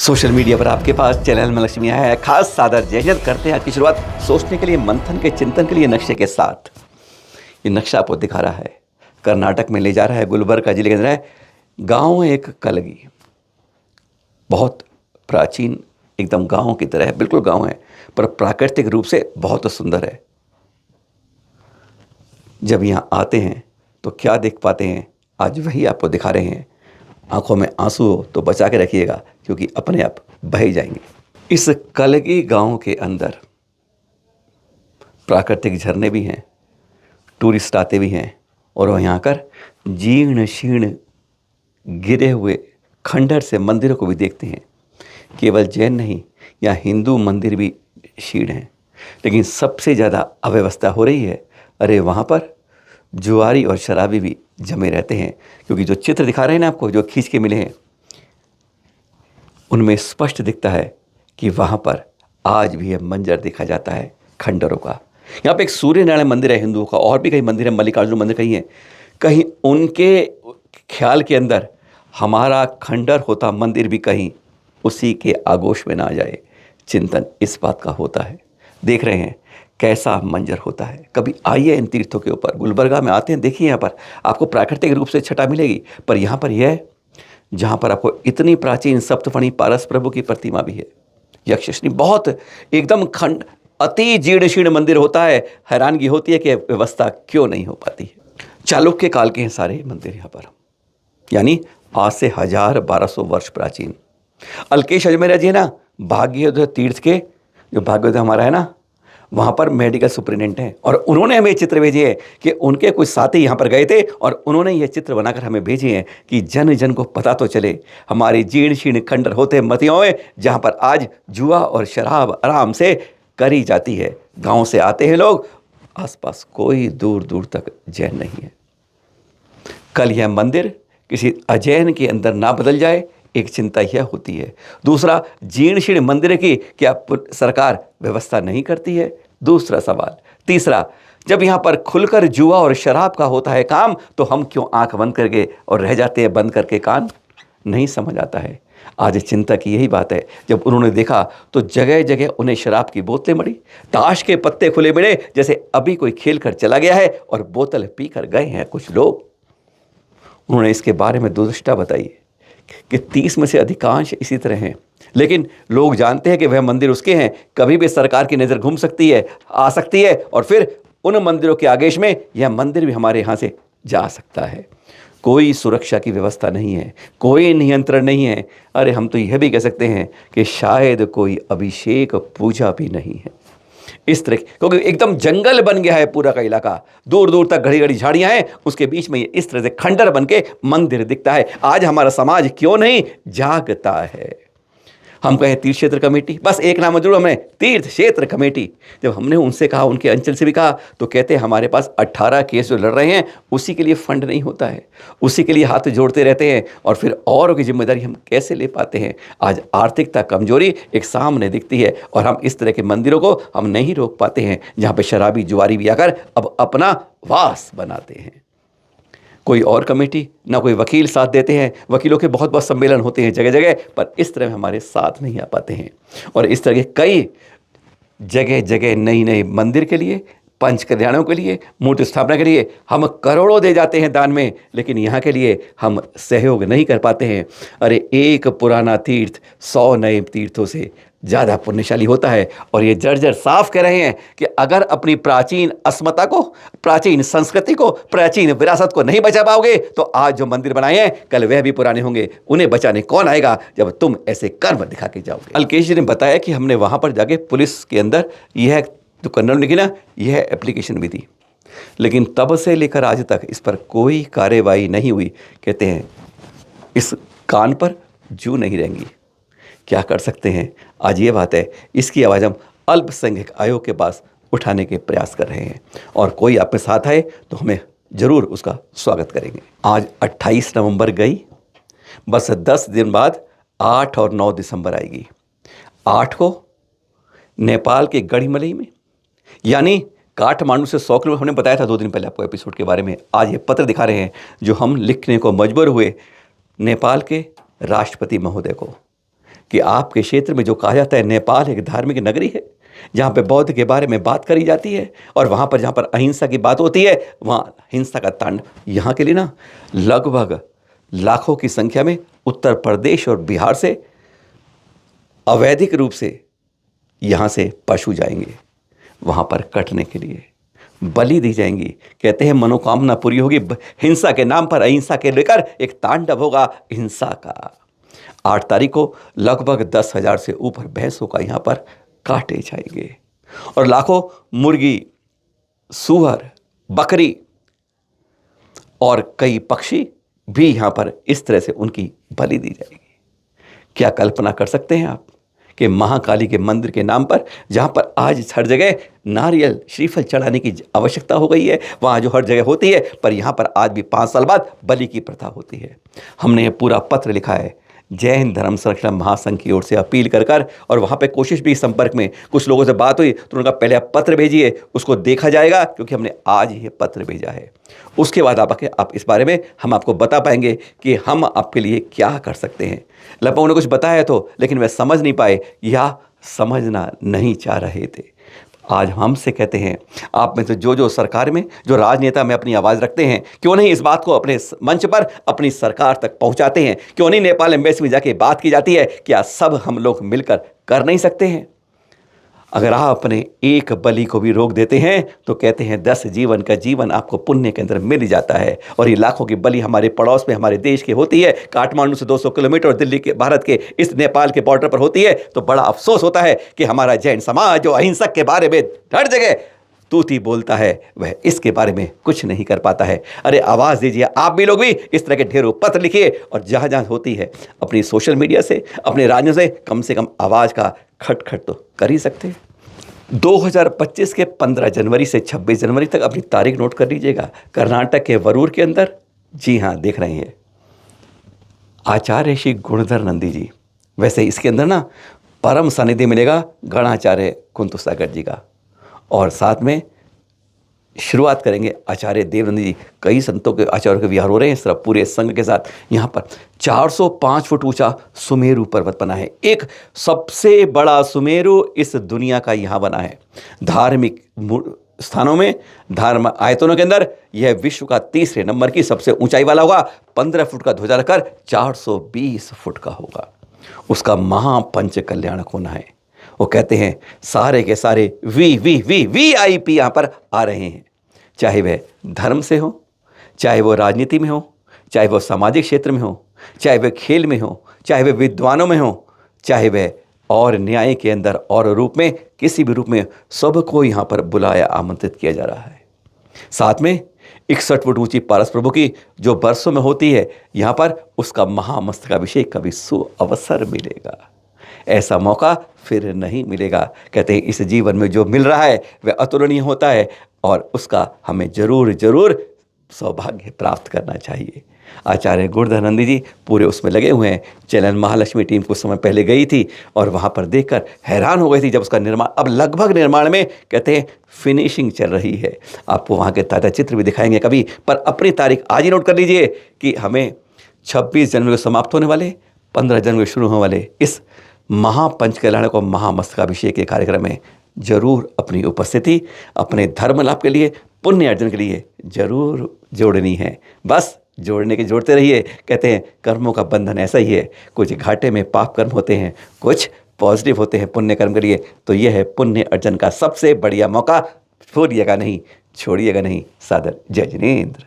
Social media पर आपके पास channel में लक्ष्मी आया है। खास सादर जय करते हैं। आज की शुरुआत सोचने के लिए, मंथन के, चिंतन के लिए नक्शे के साथ। ये नक्शा आपको दिखा रहा है, कर्नाटक में ले जा रहा है, गुलबर्गा जिले के अंदर है। गाँव है एक कलगी, बहुत प्राचीन, एकदम गाँव की तरह है, बिल्कुल गाँव है, पर प्राकृतिक रूप से बहुत सुंदर है। जब यहाँ आते हैं तो क्या देख पाते हैं, आज वही आपको दिखा रहे हैं। आंखों में आंसू हो तो बचा के रखिएगा, क्योंकि अपने आप बह जाएंगे। इस कलगी गांव के अंदर प्राकृतिक झरने भी हैं, टूरिस्ट आते भी हैं, और वह यहाँ आकर जीर्ण शीर्ण गिरे हुए खंडर से मंदिरों को भी देखते हैं। केवल जैन नहीं, यहाँ हिंदू मंदिर भी क्षीण हैं, लेकिन सबसे ज़्यादा अव्यवस्था हो रही है। अरे वहाँ पर जुआरी और शराबी भी जमे रहते हैं, क्योंकि जो चित्र दिखा रहे हैं ना आपको, जो खींच के मिले हैं, उनमें स्पष्ट दिखता है कि वहाँ पर आज भी यह मंजर देखा जाता है खंडरों का। यहाँ पे एक सूर्य नारायण मंदिर है हिंदुओं का, और भी कई मंदिर है, मल्लिकार्जुन मंदिर कहीं है। कहीं उनके ख्याल के अंदर हमारा खंडर होता मंदिर भी कहीं उसी के आगोश में ना आ जाए। चिंतन इस बात का होता है। देख रहे हैं कैसा मंजर होता है। कभी आइए इन तीर्थों के ऊपर, गुलबर्गा में आते हैं, देखिए यहाँ पर आपको प्राकृतिक रूप से छटा मिलेगी। पर यहाँ पर यह, जहाँ पर आपको इतनी प्राचीन सप्तफणी पारस प्रभु की प्रतिमा भी है, यक्षिणी, बहुत एकदम खंड, अति जीर्ण शीर्ण मंदिर होता है। हैरानगी होती है कि व्यवस्था क्यों नहीं हो पाती है। चालुक्य काल के हैं सारे मंदिर यहाँ पर, यानी आज से 1200 वर्ष प्राचीन। अल्केश अजमेरा जी है ना, भाग्योदय तीर्थ के, जो भाग्योदय हमारा है ना, वहाँ पर मेडिकल सुप्रिटेंडेंट हैं, और उन्होंने हमें चित्र भेजे हैं कि उनके कुछ साथी यहाँ पर गए थे, और उन्होंने ये चित्र बनाकर हमें भेजे हैं कि जन जन को पता तो चले हमारी जीर्ण शीर्ण खंडर होते मतियों में, जहाँ पर आज जुआ और शराब आराम से करी जाती है। गाँव से आते हैं लोग, आसपास कोई दूर दूर तक जैन नहीं है। कल यह मंदिर किसी अजैन के अंदर ना बदल जाए, एक चिंता यह होती है। दूसरा, जीर्ण शीर्ण मंदिर की क्या सरकार व्यवस्था नहीं करती है? दूसरा सवाल। तीसरा, जब यहाँ पर खुलकर जुआ और शराब का होता है काम, तो हम क्यों आंख बंद करके और रह जाते हैं बंद करके कान? नहीं समझ आता है। आज चिंता की यही बात है। जब उन्होंने देखा तो जगह जगह उन्हें शराब की बोतलें मिली, ताश के पत्ते खुले मिले, जैसे अभी कोई खेल कर चला गया है और बोतल पी कर गए हैं कुछ लोग। उन्होंने इसके बारे में दुष्टता बताई कि 30 में से अधिकांश इसी तरह हैं, लेकिन लोग जानते हैं कि वह मंदिर उसके हैं। कभी भी सरकार की नज़र घूम सकती है, आ सकती है, और फिर उन मंदिरों के आगेश में यह मंदिर भी हमारे यहाँ से जा सकता है। कोई सुरक्षा की व्यवस्था नहीं है, कोई नियंत्रण नहीं है। अरे हम तो यह भी कह सकते हैं कि शायद कोई अभिषेक पूजा भी नहीं है इस तरह, क्योंकि एकदम जंगल बन गया है पूरा का इलाका। दूर दूर तक घड़ी घड़ी झाड़ियां हैं, उसके बीच में ये इस तरह से खंडर बन के मंदिर दिखता है। आज हमारा समाज क्यों नहीं जागता है? हम कहें तीर्थ क्षेत्र कमेटी, बस एक नाम जरूर हमें, तीर्थ क्षेत्र कमेटी। जब हमने उनसे कहा, उनके अंचल से भी कहा, तो कहते हैं हमारे पास 18 केस जो लड़ रहे हैं उसी के लिए फंड नहीं होता है, उसी के लिए हाथ जोड़ते रहते हैं, और फिर औरों की जिम्मेदारी हम कैसे ले पाते हैं? आज आर्थिकता कमजोरी एक सामने दिखती है, और हम इस तरह के मंदिरों को हम नहीं रोक पाते हैं, जहाँ पर शराबी जुआरी भी आकर अब अपना वास बनाते हैं। कोई और कमेटी, ना कोई वकील साथ देते हैं। वकीलों के बहुत बहुत सम्मेलन होते हैं जगह जगह, पर इस तरह हमारे साथ नहीं आ पाते हैं। और इस तरह के कई जगह जगह नई नई मंदिर के लिए, पंच कल्याणों के लिए, मूर्ति स्थापना के लिए हम करोड़ों दे जाते हैं दान में, लेकिन यहाँ के लिए हम सहयोग नहीं कर पाते हैं। अरे एक पुराना तीर्थ 100 नए तीर्थों से ज़्यादा पुण्यशाली होता है। और ये जर्जर साफ कह रहे हैं कि अगर अपनी प्राचीन अस्मिता को, प्राचीन संस्कृति को, प्राचीन विरासत को नहीं बचा पाओगे, तो आज जो मंदिर बनाए हैं कल वह भी पुराने होंगे। उन्हें बचाने कौन आएगा जब तुम ऐसे कर्म दिखा के जाओगे? अल्केश जी ने बताया कि हमने वहाँ पर जाके पुलिस के अंदर यह जो कन्नड़ लिखी ना, यह एप्लीकेशन भी दी, लेकिन तब से लेकर आज तक इस पर कोई कार्यवाही नहीं हुई। कहते हैं इस कान पर जू नहीं रहेंगी। क्या कर सकते हैं? आज ये बात है, इसकी आवाज़ हम अल्पसंख्यक आयोग के पास उठाने के प्रयास कर रहे हैं, और कोई आप में साथ आए तो हमें ज़रूर उसका स्वागत करेंगे। आज 28 नवंबर गई, बस 10 दिन बाद 8 और 9 दिसंबर आएगी। 8 को नेपाल के गढ़ीमलई में, यानी काठमांडू से 100 किलोमीटर, हमने बताया था 2 दिन पहले आपको एपिसोड के बारे में। आज ये पत्र दिखा रहे हैं जो हम लिखने को मजबूर हुए नेपाल के राष्ट्रपति महोदय को। कि आपके क्षेत्र में जो कहा जाता है नेपाल एक धार्मिक नगरी है, जहाँ पे बौद्ध के बारे में बात करी जाती है, और वहाँ पर जहाँ पर अहिंसा की बात होती है वहाँ हिंसा का तांडव। यहाँ के लिए ना लगभग लाखों की संख्या में उत्तर प्रदेश और बिहार से अवैधिक रूप से यहाँ से पशु जाएंगे वहाँ पर कटने के लिए, बलि दी जाएंगी। कहते हैं मनोकामना पूरी होगी। हिंसा के नाम पर अहिंसा के लेकर एक तांडव होगा हिंसा का। 8 तारीख को लगभग 10,000 से ऊपर भैंसों का यहाँ पर काटे जाएंगे, और लाखों मुर्गी, सूअर, बकरी और कई पक्षी भी यहाँ पर इस तरह से उनकी बलि दी जाएगी। क्या कल्पना कर सकते हैं आप कि महाकाली के मंदिर के नाम पर, जहाँ पर आज हर जगह नारियल श्रीफल चढ़ाने की आवश्यकता हो गई है, वहाँ जो हर जगह होती है, पर यहाँ पर आज भी 5 साल बाद बलि की प्रथा होती है। हमने ये पूरा पत्र लिखा है जय हिंद धर्म संरक्षण महासंघ की ओर से अपील कर, और वहाँ पे कोशिश भी, संपर्क में कुछ लोगों से बात हुई तो उनका पहले आप पत्र भेजिए, उसको देखा जाएगा, क्योंकि हमने आज ही ये पत्र भेजा है। उसके बाद आप इस बारे में हम आपको बता पाएंगे कि हम आपके लिए क्या कर सकते हैं। लगभग उन्होंने कुछ बताया तो, लेकिन वह समझ नहीं पाए या समझना नहीं चाह रहे थे। आज हमसे कहते हैं, आप में से जो सरकार में, जो राजनेता में अपनी आवाज़ रखते हैं, क्यों नहीं इस बात को अपने मंच पर अपनी सरकार तक पहुंचाते हैं? क्यों नहीं नेपाल एम्बेसी में जाके बात की जाती है? क्या सब हम लोग मिलकर कर नहीं सकते हैं? अगर आप अपने एक बलि को भी रोक देते हैं तो कहते हैं 10 जीवन का जीवन आपको पुण्य के अंदर मिल जाता है। और ये लाखों की बलि हमारे पड़ोस में, हमारे देश की होती है, काठमांडू से 200 किलोमीटर और दिल्ली के, भारत के इस नेपाल के बॉर्डर पर होती है। तो बड़ा अफसोस होता है कि हमारा जैन समाज जो अहिंसक के बारे में हर जगह तूती बोलता है, वह इसके बारे में कुछ नहीं कर पाता है। अरे आवाज़ दीजिए, आप भी लोग भी इस तरह के ढेरों पत्र लिखिए, और जहाँ जहाँ होती है अपनी सोशल मीडिया से, अपने राज्यों से कम आवाज़ का खटखट तो कर ही सकते हैं। 2025 के 15 जनवरी से 26 जनवरी तक अपनी तारीख नोट कर लीजिएगा। कर्नाटक के वरूर के अंदर, जी हाँ देख रहे हैं, आचार्य श्री गुणधर नंदी जी। वैसे इसके अंदर ना परम सानिध्य मिलेगा गणाचार्य कुंतुसागर जी का, और साथ में शुरुआत करेंगे आचार्य देवनंदी जी। कई संतों के, आचार्यों के विहार हो रहे हैं इस तरह पूरे संघ के साथ। यहाँ पर 405 फुट ऊंचा सुमेरु पर्वत बना है, एक सबसे बड़ा सुमेरु इस दुनिया का यहाँ बना है। धार्मिक स्थानों में, धर्म आयतनों के अंदर यह विश्व का 3रे नंबर की सबसे ऊंचाई वाला होगा। 15 फुट का ध्वजा रखकर 420 फुट का होगा। उसका महापंच कल्याणक होना है। वो कहते हैं सारे के सारे VIP यहाँ पर आ रहे हैं, चाहे वह धर्म से हो, चाहे वो राजनीति में हो, चाहे वो सामाजिक क्षेत्र में हो, चाहे वह खेल में हो, चाहे वह विद्वानों में हो, चाहे वह और न्याय के अंदर और रूप में, किसी भी रूप में, सबको यहाँ पर बुलाया, आमंत्रित किया जा रहा है। साथ में 61 फुट ऊंची पारस प्रभु की जो बरसों में होती है, यहाँ पर उसका महामस्तकाभिषेक का भी सुअवसर मिलेगा। ऐसा मौका फिर नहीं मिलेगा। कहते हैं इस जीवन में जो मिल रहा है वह अतुलनीय होता है, और उसका हमें जरूर सौभाग्य प्राप्त करना चाहिए। आचार्य गुणधरानंद जी पूरे उसमें लगे हुए हैं। चैनल महालक्ष्मी टीम कुछ समय पहले गई थी और वहाँ पर देखकर हैरान हो गई थी, जब उसका निर्माण, अब लगभग निर्माण में कहते हैं फिनिशिंग चल रही है। आपको वहाँ के ताज़ा चित्र भी दिखाएंगे कभी, पर अपनी तारीख आज ही नोट कर लीजिए कि हमें 26 जनवरी को समाप्त होने वाले, 15 जनवरी शुरू होने वाले इस महापंच कल्याणक और महामस्तकाभिषेक के कार्यक्रम में जरूर अपनी उपस्थिति, अपने धर्म लाभ के लिए, पुण्य अर्जन के लिए जरूर जोड़नी है। बस जोड़ने के जोड़ते रहिए। कहते हैं कर्मों का बंधन ऐसा ही है, कुछ घाटे में पाप कर्म होते हैं, कुछ पॉजिटिव होते हैं पुण्य कर्म के लिए। तो यह है पुण्य अर्जन का सबसे बढ़िया मौका, भूलिएगा नहीं, छोड़िएगा नहीं। सादर जय जिनेंद्र।